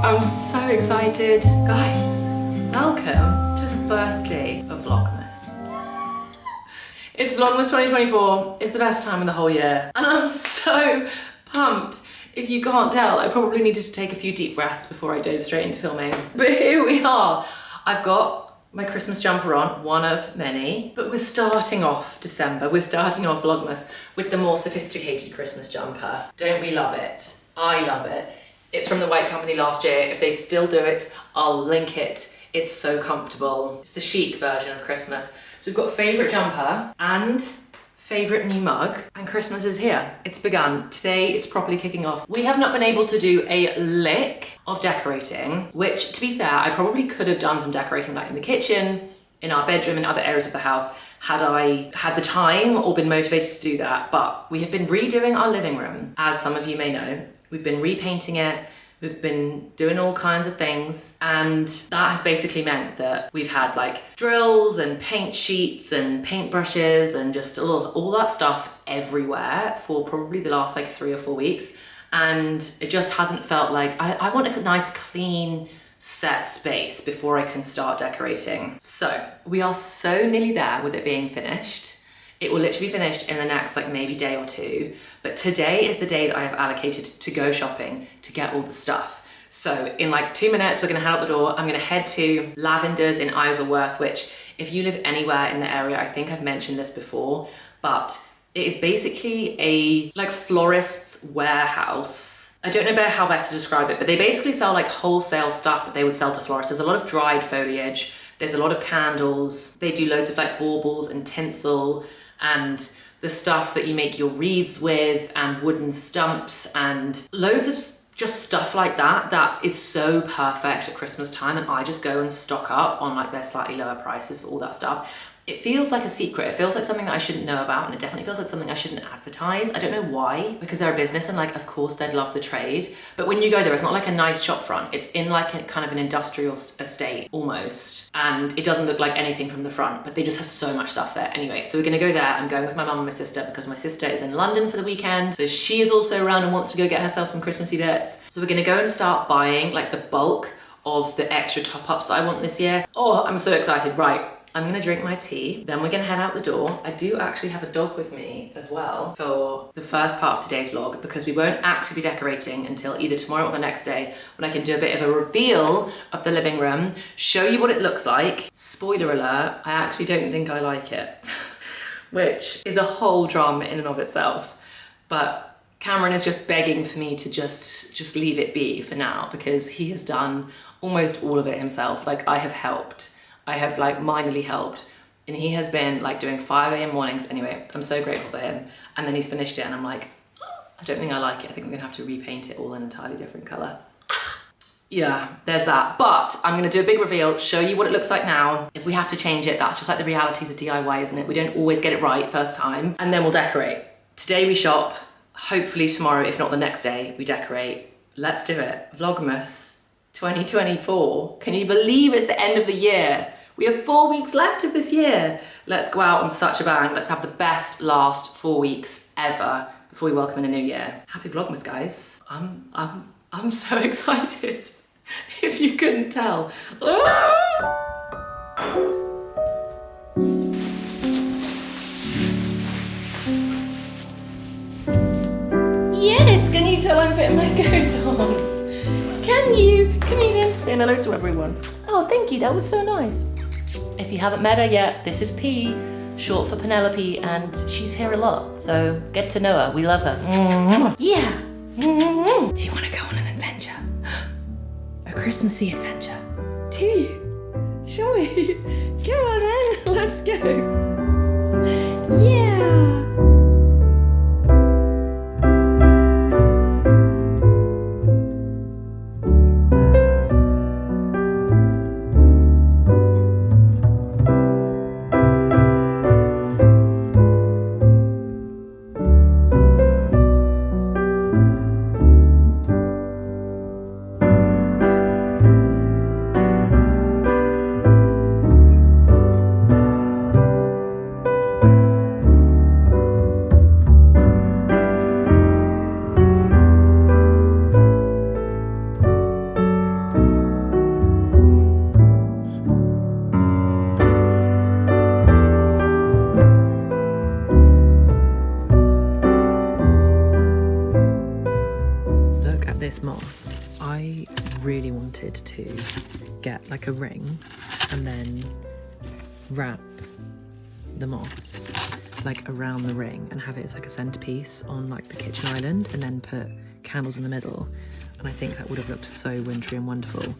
I'm so excited. Guys, welcome to the first day of Vlogmas. It's Vlogmas 2024. It's the best time in the whole year. And I'm so pumped. If you can't tell, I probably needed to take a few deep breaths before I dove straight into filming. But here we are. I've got my Christmas jumper on, one of many, but we're starting off December, we're starting off Vlogmas with the more sophisticated Christmas jumper. Don't we love it? I love it. It's from the White Company last year. If they still do it, I'll link it. It's so comfortable. It's the chic version of Christmas. So we've got favourite jumper and favourite new mug, and Christmas is here. It's begun. Today it's properly kicking off. We have not been able to do a lick of decorating, which, to be fair, I probably could have done some decorating like in the kitchen, in our bedroom, in other areas of the house, had I had the time or been motivated to do that. But we have been redoing our living room, as some of you may know. We've been repainting it. We've been doing all kinds of things, and that has basically meant that we've had like drills and paint sheets and paintbrushes and just all that stuff everywhere for probably the last like 3 or 4 weeks. And it just hasn't felt like, I want a nice clean set space before I can start decorating. So we are so nearly there with it being finished. It will literally be finished in the next like maybe day or two, but today is the day that I have allocated to go shopping to get all the stuff. So in like 2 minutes, we're gonna head out the door. I'm gonna head to Lavender's in Isleworth, which if you live anywhere in the area, I think I've mentioned this before, but it is basically a like florist's warehouse. I don't know about how best to describe it, but they basically sell like wholesale stuff that they would sell to florists. There's a lot of dried foliage. There's a lot of candles. They do loads of like baubles and tinsel and the stuff that you make your wreaths with, and wooden stumps and loads of just stuff like that that is so perfect at Christmas time, and I just go and stock up on like their slightly lower prices for all that stuff. It feels like a secret. It feels like something that I shouldn't know about, and it definitely feels like something I shouldn't advertise. I don't know why, because they're a business and like, of course they'd love the trade. But when you go there, it's not like a nice shop front. It's in like a kind of an industrial estate almost. And it doesn't look like anything from the front, but they just have so much stuff there. Anyway, so we're gonna go there. I'm going with my mum and my sister because my sister is in London for the weekend. So she is also around and wants to go get herself some Christmassy bits. So we're gonna go and start buying like the bulk of the extra top-ups that I want this year. Oh, I'm so excited. Right. I'm gonna drink my tea, then we're gonna head out the door. I do actually have a dog with me as well for the first part of today's vlog, because we won't actually be decorating until either tomorrow or the next day, when I can do a bit of a reveal of the living room, show you what it looks like. Spoiler alert, I actually don't think I like it, which is a whole drama in and of itself. But Cameron is just begging for me to just leave it be for now, because he has done almost all of it himself. Like, I have helped. I have like minorly helped, and he has been like doing 5 AM mornings. Anyway, I'm so grateful for him. And then he's finished it and I'm like, oh, I don't think I like it. I think I'm gonna have to repaint it all an entirely different color. Yeah, there's that. But I'm gonna do a big reveal, show you what it looks like now. If we have to change it, that's just like the realities of DIY, isn't it? We don't always get it right first time, and then we'll decorate. Today we shop, hopefully tomorrow, if not the next day, we decorate. Let's do it. Vlogmas 2024. Can you believe it's the end of the year? We have 4 weeks left of this year. Let's go out on such a bang. Let's have the best last 4 weeks ever before we welcome in a new year. Happy Vlogmas, guys. I'm so excited. If you couldn't tell. Yes, can you tell I'm putting my coat on? Can you? Comedian. Saying hello to everyone. Oh, thank you, that was so nice. If you haven't met her yet, this is P, short for Penelope, and she's here a lot, so get to know her. We love her. Yeah. Do you want to go on an adventure? A Christmassy adventure? Do you? Shall we? Come on then, let's go. Yeah. really wanted to get like a ring and then wrap the moss like around the ring and have it as like a centerpiece on like the kitchen island, and then put candles in the middle. And I think that would have looked so wintry and wonderful.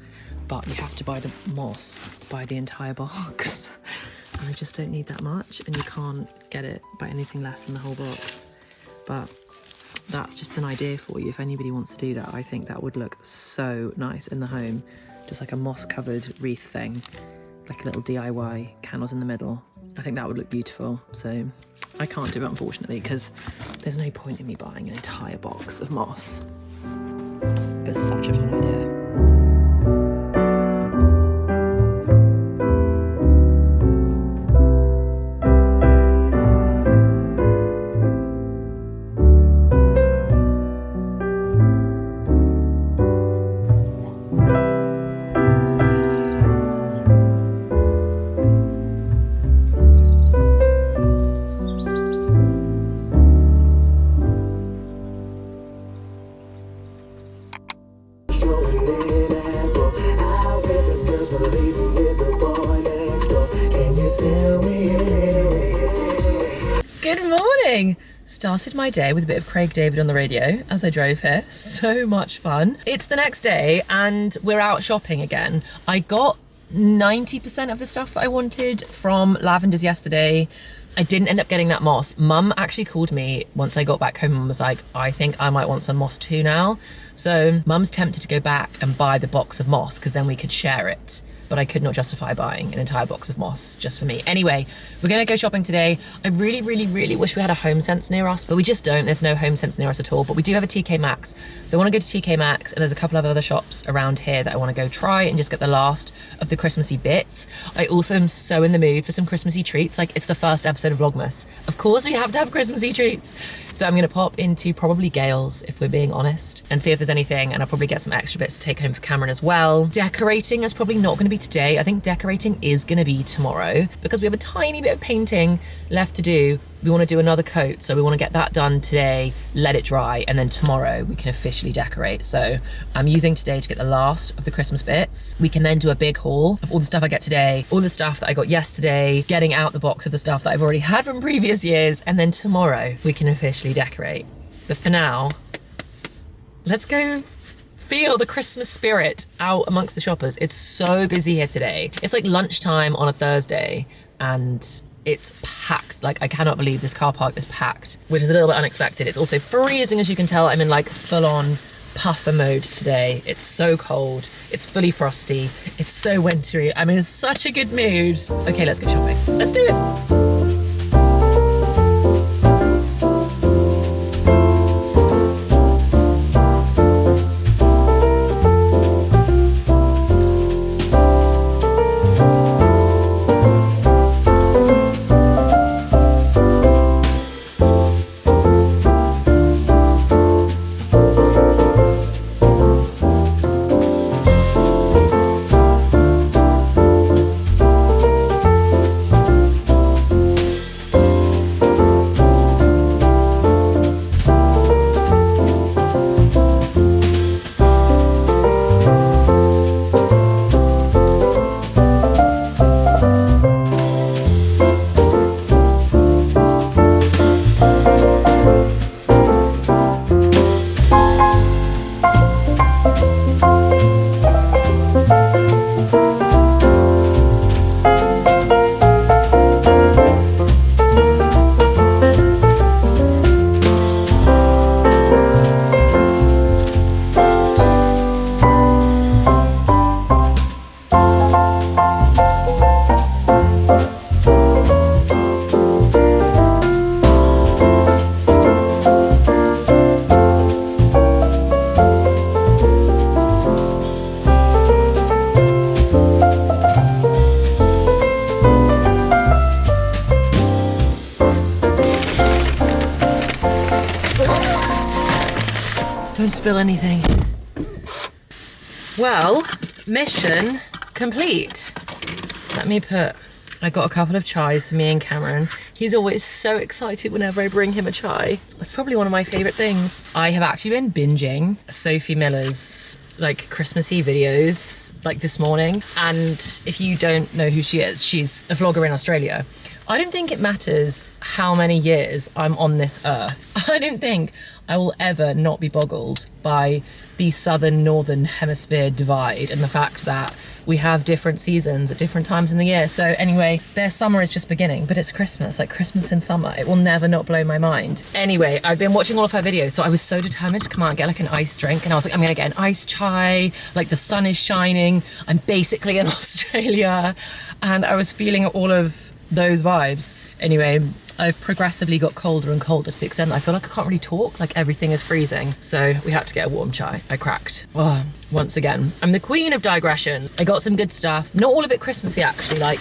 But you have to buy the moss by the entire box. And I just don't need that much, and you can't get it by anything less than the whole box. But that's just an idea for you. If anybody wants to do that, I think that would look so nice in the home. Just like a moss covered wreath thing, like a little DIY, candles in the middle. I think that would look beautiful. So I can't do it, unfortunately, because there's no point in me buying an entire box of moss. But it's such a fun idea. Started my day with a bit of Craig David on the radio as I drove here. So much fun. It's the next day and we're out shopping again. I got 90% of the stuff that I wanted from Lavender's yesterday. I didn't end up getting that moss. Mum actually called me once I got back home and was like, I think I might want some moss too now. So Mum's tempted to go back and buy the box of moss because then we could share it. But I could not justify buying an entire box of moss just for me. Anyway, we're gonna go shopping today. I really, really, really wish we had a Home Sense near us, but we just don't. There's no Home Sense near us at all, but we do have a TK Maxx. So I wanna go to TK Maxx, and there's a couple of other shops around here that I wanna go try and just get the last of the Christmassy bits. I also am so in the mood for some Christmassy treats. Like, it's the first episode of Vlogmas. Of course we have to have Christmassy treats. So I'm gonna pop into probably Gale's, if we're being honest, and see if there's anything, and I'll probably get some extra bits to take home for Cameron as well. Decorating is probably not gonna be today. I think decorating is gonna be tomorrow because we have a tiny bit of painting left to do. We wanna do another coat, so we wanna get that done today, let it dry, and then tomorrow we can officially decorate. So I'm using today to get the last of the Christmas bits. We can then do a big haul of all the stuff I get today, all the stuff that I got yesterday, getting out the box of the stuff that I've already had from previous years, and then tomorrow we can officially decorate. But for now, let's go feel the Christmas spirit out amongst the shoppers. It's so busy here today. It's like lunchtime on a Thursday and it's packed. Like, I cannot believe this car park is packed, which is a little bit unexpected. It's also freezing, as you can tell. I'm in like full-on puffer mode today. It's so cold, it's fully frosty, it's so wintry. I'm in such a good mood. Okay, let's go shopping. Let's do it. Don't spill anything. Well, mission complete. Let me put, I got a couple of chais for me and Cameron. He's always so excited whenever I bring him a chai. That's probably one of my favorite things. I have actually been binging Sophie Miller's like Christmassy videos like this morning. And if you don't know who she is, she's a vlogger in Australia. I don't think it matters how many years I'm on this earth. I don't think I will ever not be boggled by the southern northern hemisphere divide and the fact that we have different seasons at different times in the year. So anyway, their summer is just beginning, but it's Christmas, like Christmas in summer. It will never not blow my mind. Anyway, I've been watching all of her videos, so I was so determined to come out and get like an iced drink, and I was like, I'm gonna get an iced chai, like the sun is shining, I'm basically in Australia, and I was feeling all of those vibes. Anyway, I've progressively got colder and colder to the extent that I feel like I can't really talk, like everything is freezing. So we had to get a warm chai. I cracked. Oh, once again, I'm the queen of digression. I got some good stuff. Not all of it Christmassy actually, like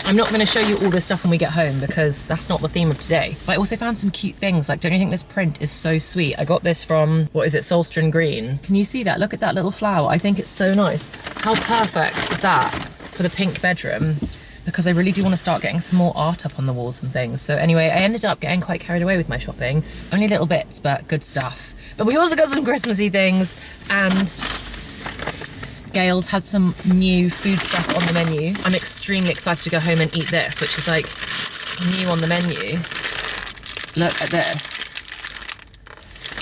I'm not gonna show you all this stuff when we get home because that's not the theme of today. But I also found some cute things. Like, don't you think this print is so sweet? I got this from, what is it, Solstran Green. Can you see that? Look at that little flower. I think it's so nice. How perfect is that for the pink bedroom? Because I really do want to start getting some more art up on the walls and things. So anyway, I ended up getting quite carried away with my shopping. Only little bits, but good stuff. But we also got some Christmassy things, and Gail's had some new food stuff on the menu. I'm extremely excited to go home and eat this, which is like new on the menu. Look at this.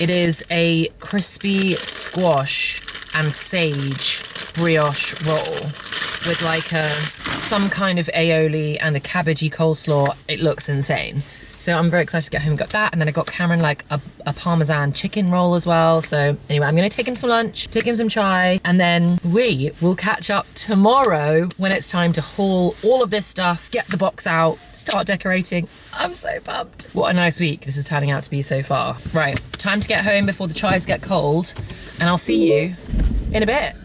It is a crispy squash and sage brioche roll with like some kind of aioli and a cabbagey coleslaw. It looks insane. So I'm very excited to get home and got that. And then I got Cameron like a Parmesan chicken roll as well. So anyway, I'm gonna take him some lunch, take him some chai, and then we will catch up tomorrow when it's time to haul all of this stuff, get the box out, start decorating. I'm so pumped. What a nice week this is turning out to be so far. Right, time to get home before the chais get cold, and I'll see you in a bit.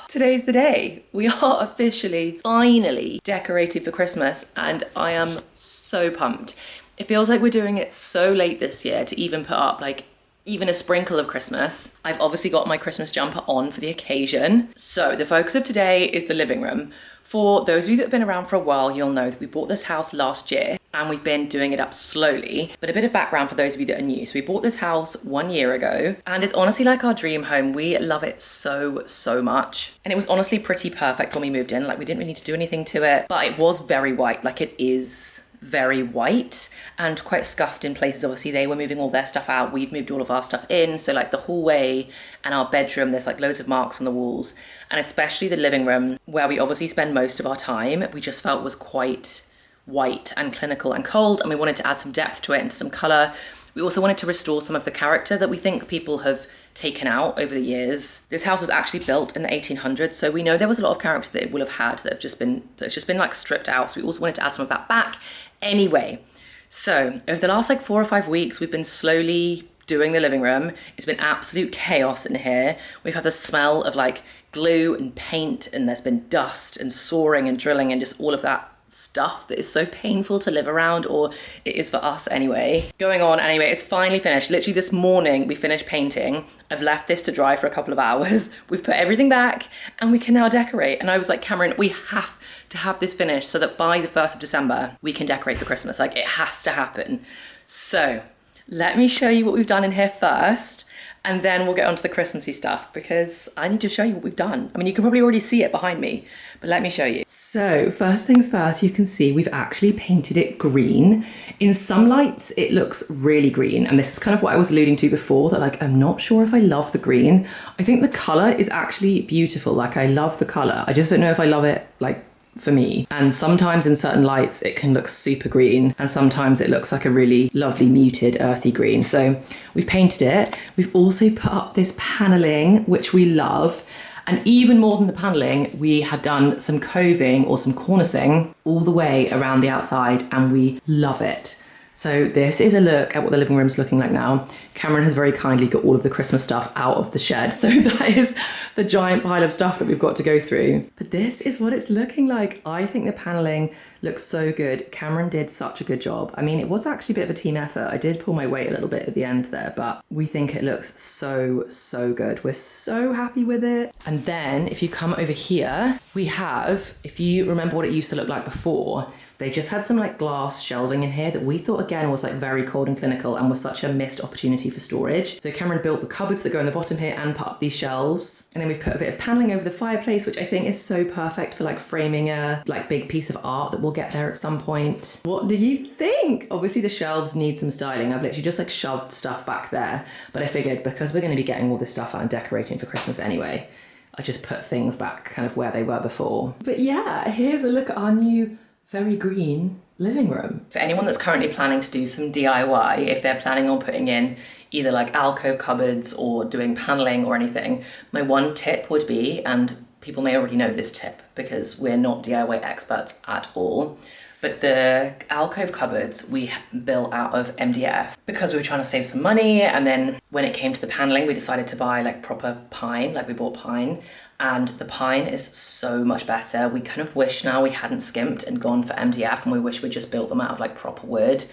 Today's the day. We are officially, finally decorated for Christmas, and I am so pumped. It feels like we're doing it so late this year to even put up like even a sprinkle of Christmas. I've obviously got my Christmas jumper on for the occasion. So the focus of today is the living room. For those of you that have been around for a while, you'll know that we bought this house last year and we've been doing it up slowly. But a bit of background for those of you that are new. So we bought this house 1 year ago, and it's honestly like our dream home. We love it so, so much. And it was honestly pretty perfect when we moved in. Like, we didn't really need to do anything to it, but it was very white. Like, it is very white and quite scuffed in places. Obviously they were moving all their stuff out, we've moved all of our stuff in, so like the hallway and our bedroom, there's like loads of marks on the walls, and especially the living room where we obviously spend most of our time, we just felt was quite white and clinical and cold, and we wanted to add some depth to it and some colour. We also wanted to restore some of the character that we think people have taken out over the years. This house was actually built in the 1800s, so we know there was a lot of character that it will have had that's just been like stripped out, so we also wanted to add some of that back. Anyway, so over the last like 4 or 5 weeks, we've been slowly doing the living room. It's been absolute chaos in here. We've had the smell of like glue and paint, and there's been dust and sawing and drilling and just all of that stuff that is so painful to live around, or it is for us anyway. Going on anyway, it's finally finished. Literally this morning we finished painting. I've left this to dry for a couple of hours. We've put everything back and we can now decorate. And I was like, Cameron, we have to have this finished so that by the 1st of December we can decorate for Christmas. Like, it has to happen. So let me show you what we've done in here first, and then we'll get onto the Christmassy stuff because I need to show you what we've done. I mean, you can probably already see it behind me, but let me show you. So first things first, you can see we've actually painted it green. In some lights, it looks really green. And this is kind of what I was alluding to before, that like, I'm not sure if I love the green. I think the color is actually beautiful. Like, I love the color. I just don't know if I love it like for me. And sometimes in certain lights it can look super green, and sometimes it looks like a really lovely muted earthy green. So we've painted it. We've also put up this paneling, which we love. And even more than the paneling, we had done some coving or some cornicing all the way around the outside, and we love it. So this is a look at what the living room's looking like now. Cameron has very kindly got all of the Christmas stuff out of the shed, so that is the giant pile of stuff that we've got to go through. But this is what it's looking like. I think the paneling looks so good. Cameron did such a good job. I mean, it was actually a bit of a team effort. I did pull my weight a little bit at the end there, but we think it looks so, so good. We're so happy with it. And then if you come over here, we have, if you remember what it used to look like before, they just had some like glass shelving in here that we thought again was like very cold and clinical and was such a missed opportunity for storage. So Cameron built the cupboards that go in the bottom here and put up these shelves. And then we've put a bit of paneling over the fireplace, which I think is so perfect for like framing a like big piece of art that we'll get there at some point. What do you think? Obviously the shelves need some styling. I've literally just like shoved stuff back there, but I figured because we're going to be getting all this stuff out and decorating for Christmas anyway, I just put things back kind of where they were before. But yeah, here's a look at our new very green living room. For anyone that's currently planning to do some DIY, if they're planning on putting in either like alcove cupboards or doing paneling or anything, my one tip would be, and people may already know this tip because we're not DIY experts at all, but the alcove cupboards we built out of MDF because we were trying to save some money, and then when it came to the paneling we decided to buy like proper pine, like we bought pine, and the pine is so much better. We kind of wish now we hadn't skimped and gone for MDF, and we wish we just built them out of like proper wood,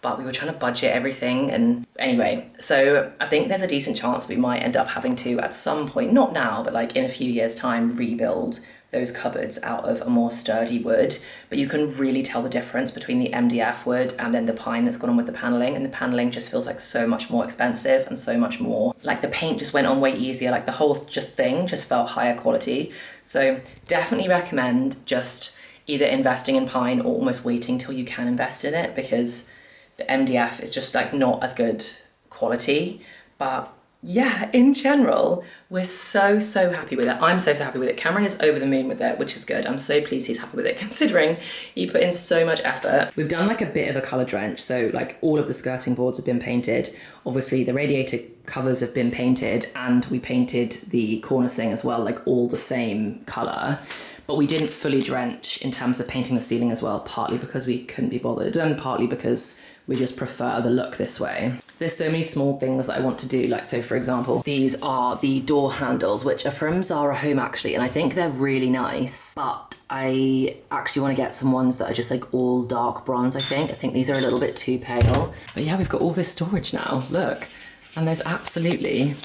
but we were trying to budget everything. And anyway, so I think there's a decent chance we might end up having to at some point, not now, but like in a few years time, rebuild those cupboards out of a more sturdy wood. But you can really tell the difference between the MDF wood and then the pine that's gone on with the paneling, and the paneling just feels like so much more expensive and so much more like the paint just went on way easier, like the whole thing just felt higher quality. So definitely recommend just either investing in pine or almost waiting till you can invest in it, because the MDF is just like not as good quality. But yeah, in general, we're so, so happy with it. I'm so, so happy with it. Cameron is over the moon with it, which is good. I'm so pleased he's happy with it considering he put in so much effort. We've done like a bit of a colour drench. So like all of the skirting boards have been painted. Obviously the radiator covers have been painted, and we painted the cornicing as well, like all the same colour. But we didn't fully drench in terms of painting the ceiling as well, partly because we couldn't be bothered and partly because we just prefer the look this way. There's so many small things that I want to do. Like, so for example, these are the door handles, which are from Zara Home actually, and I think they're really nice, but I actually want to get some ones that are just like all dark bronze, I think. I think these are a little bit too pale. But yeah, we've got all this storage now, look. And there's absolutely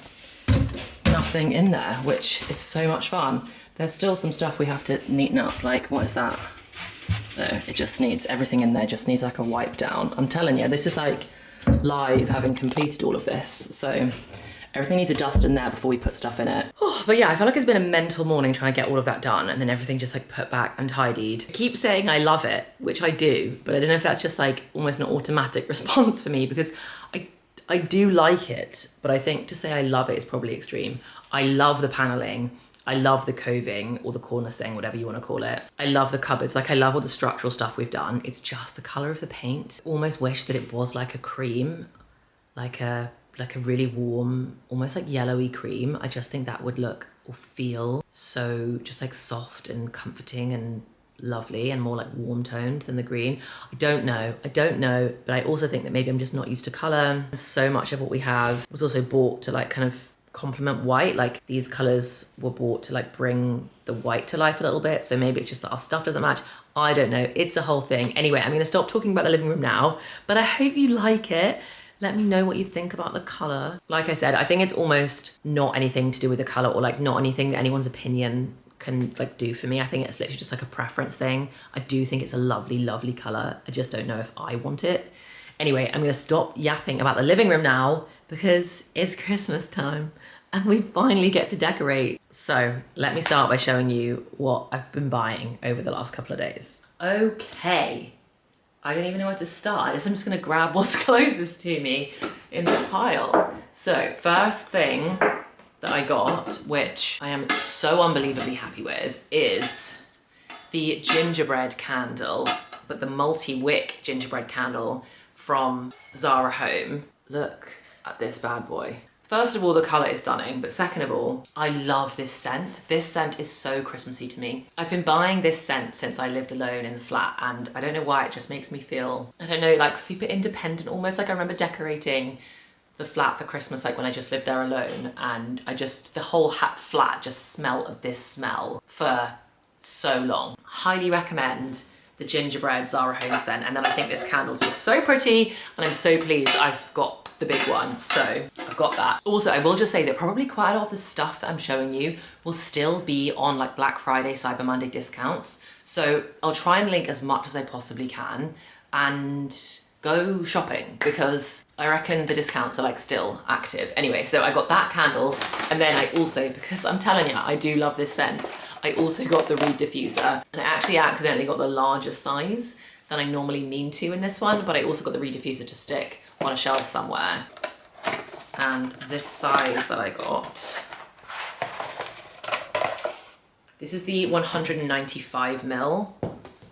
nothing in there, which is so much fun. There's still some stuff we have to neaten up, like, what is that? No, it just needs, everything in there just needs like a wipe down. I'm telling you, this is like live having completed all of this. So everything needs a dust in there before we put stuff in it. Oh, but yeah, I feel like it's been a mental morning trying to get all of that done, and then everything just like put back and tidied. I keep saying I love it, which I do, but I don't know if that's just like almost an automatic response for me, because I do like it, but I think to say I love it is probably extreme. I love the paneling. I love the coving or the cornicing, whatever you want to call it. I love the cupboards. Like, I love all the structural stuff we've done. It's just the color of the paint. Almost wish that it was like a cream, like a really warm, almost like yellowy cream. I just think that would look or feel so just like soft and comforting and lovely and more like warm toned than the green. I don't know, but I also think that maybe I'm just not used to color. So much of what we have was also bought to like kind of complement white. Like, these colors were bought to like bring the white to life a little bit, so maybe it's just that our stuff doesn't match. I don't know, it's a whole thing. Anyway, I'm gonna stop talking about the living room now, but I hope you like it. Let me know what you think about the color. Like I said, I think it's almost not anything to do with the color, or like not anything that anyone's opinion can like do for me. I think it's literally just like a preference thing. I do think it's a lovely, lovely color. I just don't know if I want it. Anyway, I'm gonna stop yapping about the living room now because it's Christmas time and we finally get to decorate. So let me start by showing you what I've been buying over the last couple of days. Okay, I don't even know where to start. I'm just gonna grab what's closest to me in this pile. So first thing that I got, which I am so unbelievably happy with, is the gingerbread candle, but the multi-wick gingerbread candle from Zara Home. Look at this bad boy. First of all, the colour is stunning, but second of all, I love this scent. This scent is so Christmassy to me. I've been buying this scent since I lived alone in the flat, and I don't know why, it just makes me feel, I don't know, like super independent, almost like I remember decorating the flat for Christmas, like when I just lived there alone, and the whole flat just smelled of this smell for so long. Highly recommend the gingerbread Zara Home scent, and then I think this candle's just so pretty, and I'm so pleased I've got the big one, so I've got that. Also, I will just say that probably quite a lot of the stuff that I'm showing you will still be on like Black Friday, Cyber Monday discounts, so I'll try and link as much as I possibly can, and go shopping, because I reckon the discounts are like still active. Anyway, so I got that candle, and then I also, because I'm telling you, I do love this scent, I also got the reed diffuser, and I actually accidentally got the larger size than I normally mean to in this one, but I also got the reed diffuser to stick on a shelf somewhere. And this size that I got, this is the 195ml,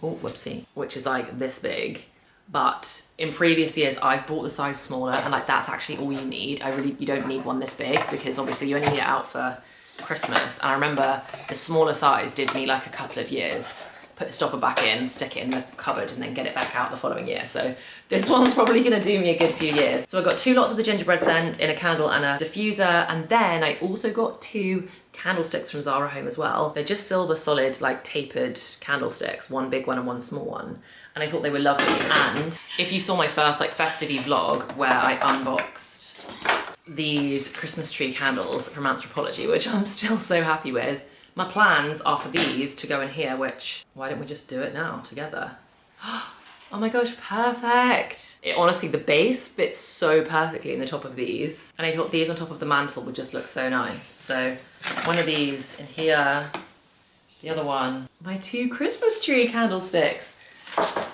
oh whoopsie, which is like this big. But in previous years, I've bought the size smaller, and like that's actually all you need. You don't need one this big, because obviously you only need it out for Christmas. And I remember the smaller size did me like a couple of years. Put the stopper back in, stick it in the cupboard, and then get it back out the following year. So this one's probably gonna do me a good few years. So I got 2 lots of the gingerbread scent in a candle and a diffuser, and then I also got 2 candlesticks from Zara Home as well. They're just silver solid, like tapered candlesticks, one big one and one small one. And I thought they were lovely. And if you saw my first like festive vlog where I unboxed these Christmas tree candles from Anthropology, which I'm still so happy with, my plans are for these to go in here, which, why don't we just do it now together? Oh my gosh, perfect. Honestly, the base fits so perfectly in the top of these. And I thought these on top of the mantle would just look so nice. So one of these in here, the other one, my 2 Christmas tree candlesticks.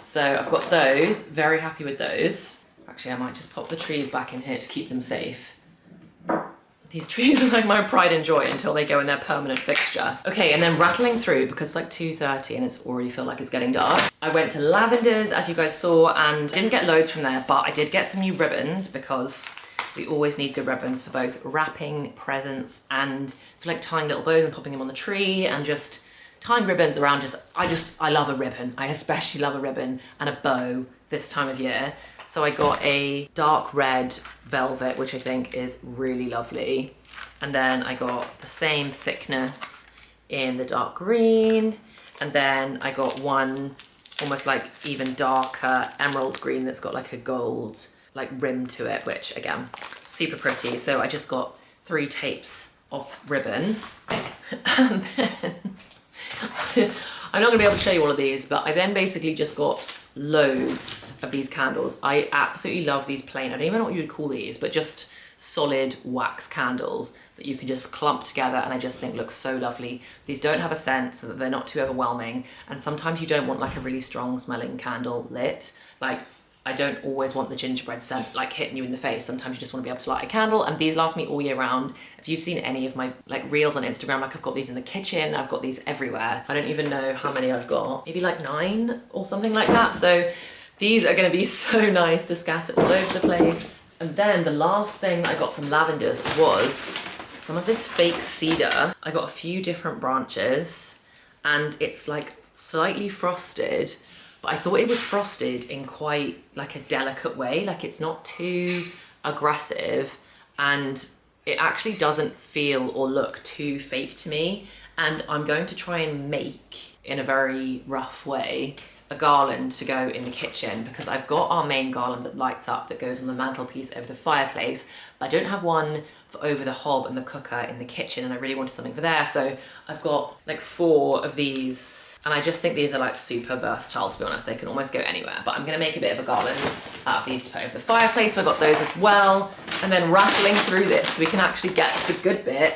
So I've got those, very happy with those. Actually, I might just pop the trees back in here to keep them safe. These trees are like my pride and joy until they go in their permanent fixture. Okay, and then rattling through, because it's like 2:30 and it's already feel like it's getting dark. I went to Lavender's, as you guys saw, and didn't get loads from there, but I did get some new ribbons, because we always need good ribbons for both wrapping presents and for like tying little bows and popping them on the tree, and just tying ribbons around. I love a ribbon. I especially love a ribbon and a bow this time of year. So I got a dark red velvet, which I think is really lovely. And then I got the same thickness in the dark green. And then I got one almost like even darker emerald green that's got like a gold like rim to it, which again, super pretty. So I just got 3 tapes of ribbon. And then I'm not gonna be able to show you all of these, but I then basically just got loads of these candles. I absolutely love these plain, I don't even know what you would call these, but just solid wax candles that you can just clump together, and I just think look so lovely. These don't have a scent, so that they're not too overwhelming, and sometimes you don't want like a really strong smelling candle lit. Like, I don't always want the gingerbread scent like hitting you in the face. Sometimes you just want to be able to light a candle, and these last me all year round. If you've seen any of my like reels on Instagram, like I've got these in the kitchen, I've got these everywhere. I don't even know how many I've got, maybe like 9 or something like that. So these are gonna be so nice to scatter all over the place. And then the last thing that I got from Lavender's was some of this fake cedar. I got a few different branches, and it's like slightly frosted, but I thought it was frosted in quite like a delicate way. Like it's not too aggressive, and it actually doesn't feel or look too fake to me. And I'm going to try and make, in a very rough way, a garland to go in the kitchen, because I've got our main garland that lights up that goes on the mantelpiece over the fireplace, but I don't have one for over the hob and the cooker in the kitchen, and I really wanted something for there. So I've got like 4 of these, and I just think these are like super versatile, to be honest. They can almost go anywhere, but I'm gonna make a bit of a garland out of these to put over the fireplace. So I got those as well. And then rattling through this, so we can actually get to the good bit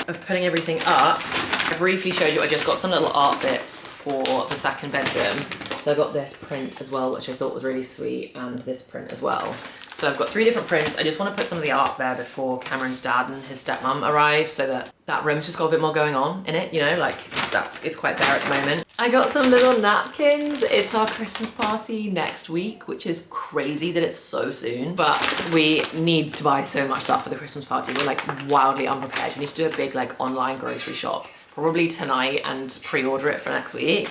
of putting everything up. I briefly showed you I just got some little art bits for the second bedroom. So I got this print as well, which I thought was really sweet, and this print as well. So I've got 3 different prints. I just want to put some of the art there before Cameron's dad and his stepmom arrive, so that that room's just got a bit more going on in it, you know, like it's quite bare at the moment. I got some little napkins. It's our Christmas party next week, which is crazy that it's so soon, but we need to buy so much stuff for the Christmas party. We're like wildly unprepared. We need to do a big like online grocery shop, probably tonight, and pre-order it for next week.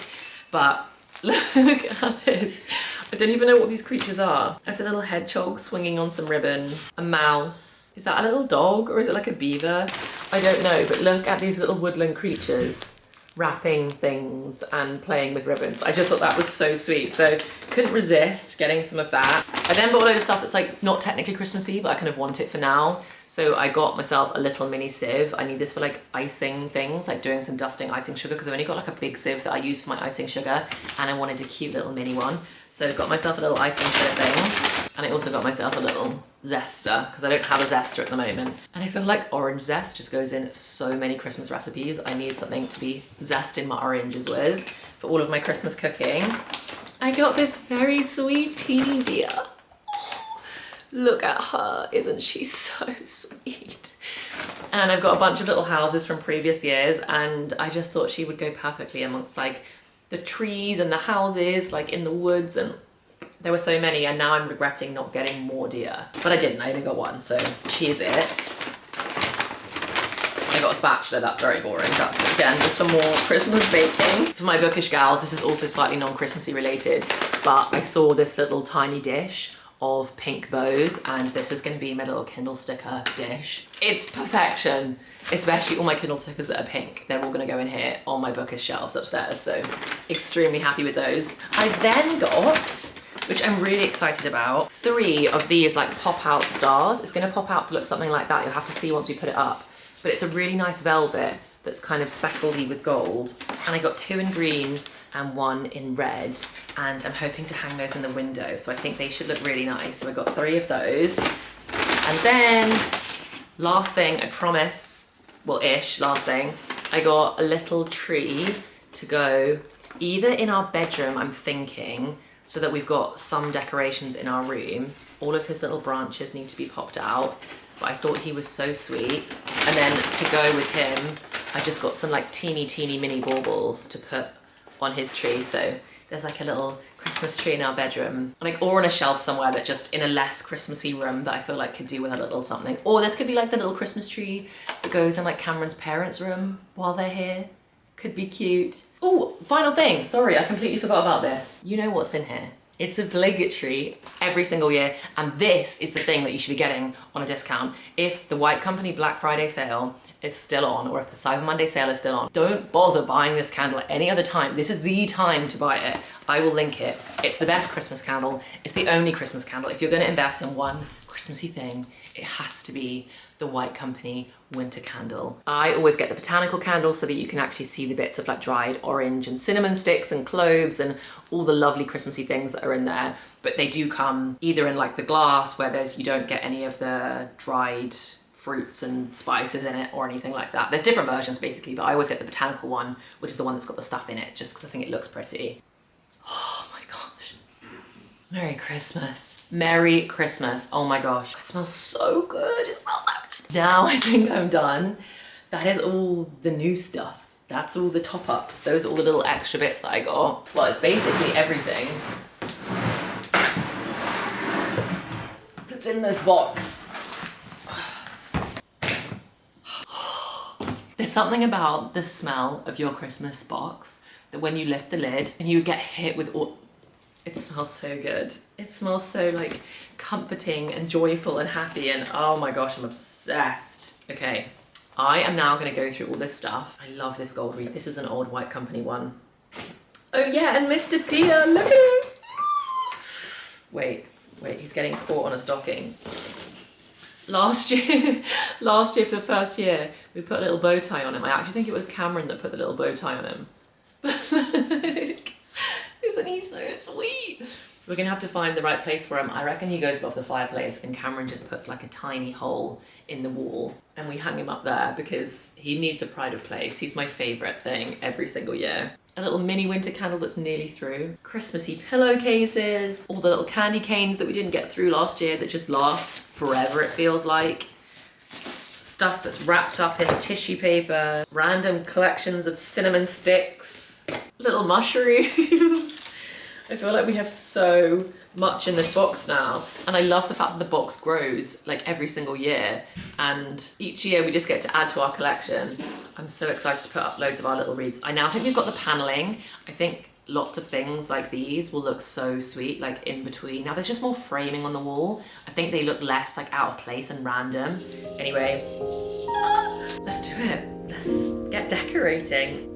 But look at this. I don't even know what these creatures are. There's a little hedgehog swinging on some ribbon, a mouse. Is that a little dog or is it like a beaver? I don't know, but look at these little woodland creatures wrapping things and playing with ribbons. I just thought that was so sweet. So couldn't resist getting some of that. I then bought a load of stuff that's like not technically Christmassy, but I kind of want it for now. So I got myself a little mini sieve. I need this for like icing things, like doing some dusting icing sugar, because I've only got like a big sieve that I use for my icing sugar, and I wanted a cute little mini one. So I got myself a little icing sugar thing, and I also got myself a little zester, because I don't have a zester at the moment. And I feel like orange zest just goes in so many Christmas recipes. I need something to be zesting my oranges with for all of my Christmas cooking. I got this very sweet teeny deer. Look at her, isn't she so sweet? And I've got a bunch of little houses from previous years, and I just thought she would go perfectly amongst like the trees and the houses, like in the woods, and there were so many, and now I'm regretting not getting more deer. But I didn't, I only got one, so she is it. I got a spatula, that's very boring. That's, again, just for more Christmas baking. For my bookish gals, this is also slightly non-Christmassy related, but I saw this little tiny dish of pink bows, and this is going to be my little Kindle sticker dish. It's perfection, especially all my Kindle stickers that are pink. They're all going to go in here on my bookish shelves upstairs, so extremely happy with those. I then got, which I'm really excited about, 3 of these like pop out stars. It's going to pop out to look something like that. You'll have to see once we put it up, but it's a really nice velvet that's kind of speckledy with gold, and I got 2 in green and 1 in red, and I'm hoping to hang those in the window, so I think they should look really nice. So I got 3 of those. And then last thing, I promise, well ish, last thing, I got a little tree to go either in our bedroom, I'm thinking, so that we've got some decorations in our room. All of his little branches need to be popped out, but I thought he was so sweet. And then to go with him, I just got some like teeny mini baubles to put on his tree. So there's like a little Christmas tree in our bedroom, like, or on a shelf somewhere that just in a less Christmassy room that I feel like could do with a little something. Or this could be like the little Christmas tree that goes in like Cameron's parents' room while they're here. Could be cute. Oh, final thing. Sorry, I completely forgot about this. You know what's in here. It's obligatory every single year, and this is the thing that you should be getting on a discount. If the White Company Black Friday sale is still on, or if the Cyber Monday sale is still on, don't bother buying this candle at any other time. This is the time to buy it. I will link it. It's the best Christmas candle. It's the only Christmas candle. If you're gonna invest in one Christmassy thing, it has to be the White Company winter candle. I always get the botanical candle so that you can actually see the bits of like dried orange and cinnamon sticks and cloves and all the lovely Christmassy things that are in there. But they do come either in like the glass where you don't get any of the dried fruits and spices in it or anything like that. There's different versions basically, but I always get the botanical one, which is the one that's got the stuff in it, just because I think it looks pretty. Oh my gosh. Merry Christmas. Merry Christmas. Oh my gosh. It smells so good. It smells so good. Now I think I'm done. That is all the new stuff. That's all the top-ups. Those are all the little extra bits that I got. Well, it's basically everything that's in this box. There's something about the smell of your Christmas box that when you lift the lid and you get hit with all, it smells so good. It smells so like comforting and joyful and happy, and oh my gosh, I'm obsessed. Okay, I am now gonna go through all this stuff. I love this gold wreath. This is an old White Company one. Oh yeah, and Mr. Deer, look at him. Wait, he's getting caught on a stocking. Last year for the first year, we put a little bow tie on him. I actually think it was Cameron that put the little bow tie on him. But look, isn't he so sweet? We're gonna have to find the right place for him. I reckon he goes above the fireplace and Cameron just puts like a tiny hole in the wall and we hang him up there because he needs a pride of place. He's my favorite thing every single year. A little mini winter candle that's nearly through. Christmassy pillowcases, all the little candy canes that we didn't get through last year that just last forever, it feels like. Stuff that's wrapped up in tissue paper. Random collections of cinnamon sticks. Little mushrooms. I feel like we have so much in this box now, and I love the fact that the box grows like every single year, and each year we just get to add to our collection. I'm so excited to put up loads of our little wreaths. I now think we've got the paneling. I think lots of things like these will look so sweet like in between. Now there's just more framing on the wall. I think they look less like out of place and random. Anyway, let's do it. Let's get decorating.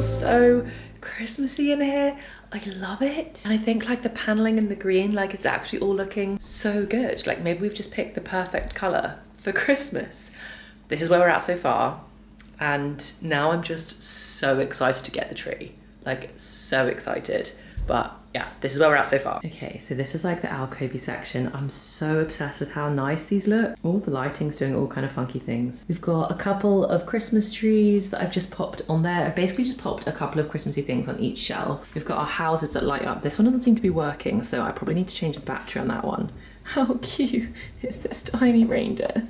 So Christmassy in here. I love it. And I think like the paneling in the green, like it's actually all looking so good. Like maybe we've just picked the perfect color for Christmas. This is where we're at so far. And now I'm just so excited to get the tree. Like so excited. But yeah, this is where we're at so far. Okay, so this is like the alcovey section. I'm so obsessed with how nice these look. All the lighting's doing all kind of funky things. We've got a couple of Christmas trees that I've just popped on there. I've basically just popped a couple of Christmassy things on each shelf. We've got our houses that light up. This one doesn't seem to be working, so I probably need to change the battery on that one. How cute is this tiny reindeer?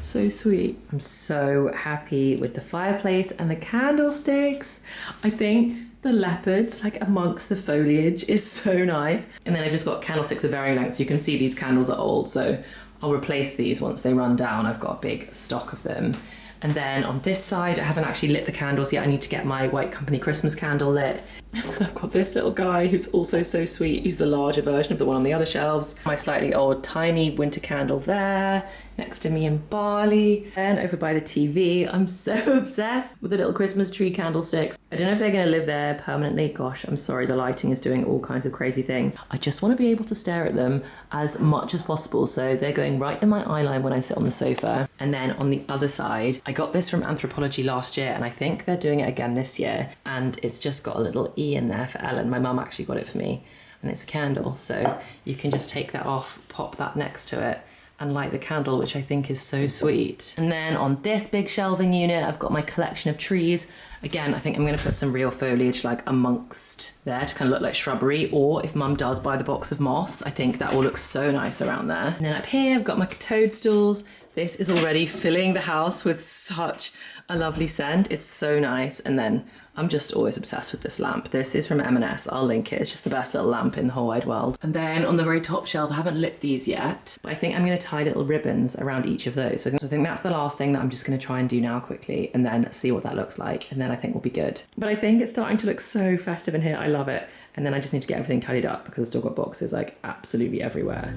So sweet. I'm so happy with the fireplace and the candlesticks. I think the leopards like amongst the foliage is so nice. And then I've just got candlesticks of varying lengths. You can see these candles are old, so I'll replace these once they run down. I've got a big stock of them. And then on this side, I haven't actually lit the candles yet. I need to get my White Company Christmas candle lit. And then I've got this little guy who's also so sweet. He's the larger version of the one on the other shelves. My slightly old tiny winter candle there, next to me in Bali. And over by the TV, I'm so obsessed with the little Christmas tree candlesticks. I don't know if they're gonna live there permanently. Gosh, I'm sorry, the lighting is doing all kinds of crazy things. I just wanna be able to stare at them as much as possible. So they're going right in my eye line when I sit on the sofa. And then on the other side, I got this from Anthropology last year, and I think they're doing it again this year. And it's just got a little E in there for Ellen. My mum actually got it for me, and it's a candle. So you can just take that off, pop that next to it, and light the candle, which I think is so sweet. And then on this big shelving unit, I've got my collection of trees. Again, I think I'm gonna put some real foliage like amongst there to kind of look like shrubbery, or if mum does buy the box of moss, I think that will look so nice around there. And then up here, I've got my toadstools. This is already filling the house with such a lovely scent. It's so nice. And then I'm just always obsessed with this lamp. This is from M&S. I'll link it. It's just the best little lamp in the whole wide world. And then on the very top shelf, I haven't lit these yet, but I think I'm gonna tie little ribbons around each of those. So I think that's the last thing that I'm just gonna try and do now quickly, and then see what that looks like. And then I think we'll be good. But I think it's starting to look so festive in here. I love it. And then I just need to get everything tidied up because I've still got boxes like absolutely everywhere.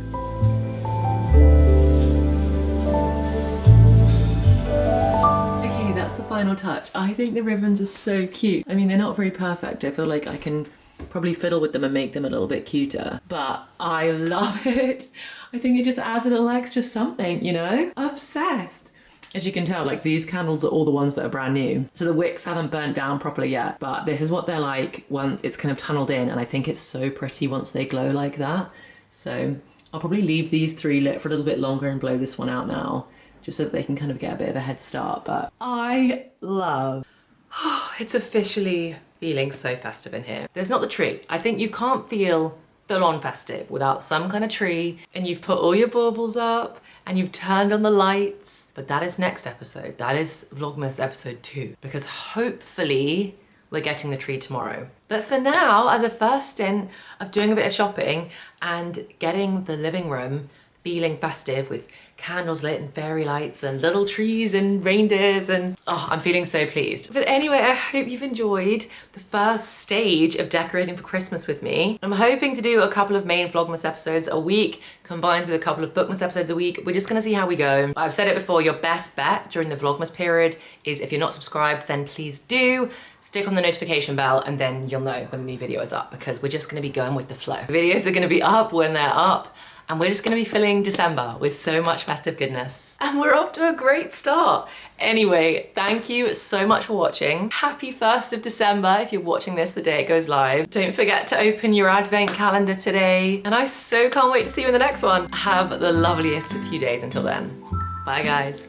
That's the final touch. I think the ribbons are so cute. I mean, they're not very perfect. I feel like I can probably fiddle with them and make them a little bit cuter, but I love it. I think it just adds a little extra something, you know? Obsessed. As you can tell, like these candles are all the ones that are brand new. So the wicks haven't burnt down properly yet, but this is what they're like once it's kind of tunneled in, and I think it's so pretty once they glow like that. So I'll probably leave these 3 lit for a little bit longer and blow this one out now, just so that they can kind of get a bit of a head start. But I love, it's officially feeling so festive in here. There's not the tree. I think you can't feel full on festive without some kind of tree, and you've put all your baubles up and you've turned on the lights. But that is next episode. That is Vlogmas episode 2, because hopefully we're getting the tree tomorrow. But for now, as a first stint of doing a bit of shopping and getting the living room feeling festive with candles lit and fairy lights and little trees and reindeers, and oh, I'm feeling so pleased. But anyway, I hope you've enjoyed the first stage of decorating for Christmas with me. I'm hoping to do a couple of main Vlogmas episodes a week combined with a couple of Bookmas episodes a week. We're just gonna see how we go. I've said it before, your best bet during the Vlogmas period is, if you're not subscribed, then please do. Stick on the notification bell and then you'll know when a new video is up, because we're just gonna be going with the flow. The videos are gonna be up when they're up, and we're just gonna be filling December with so much festive goodness. And we're off to a great start. Anyway, thank you so much for watching. Happy 1st of December if you're watching this the day it goes live. Don't forget to open your advent calendar today. And I so can't wait to see you in the next one. Have the loveliest few days until then. Bye guys.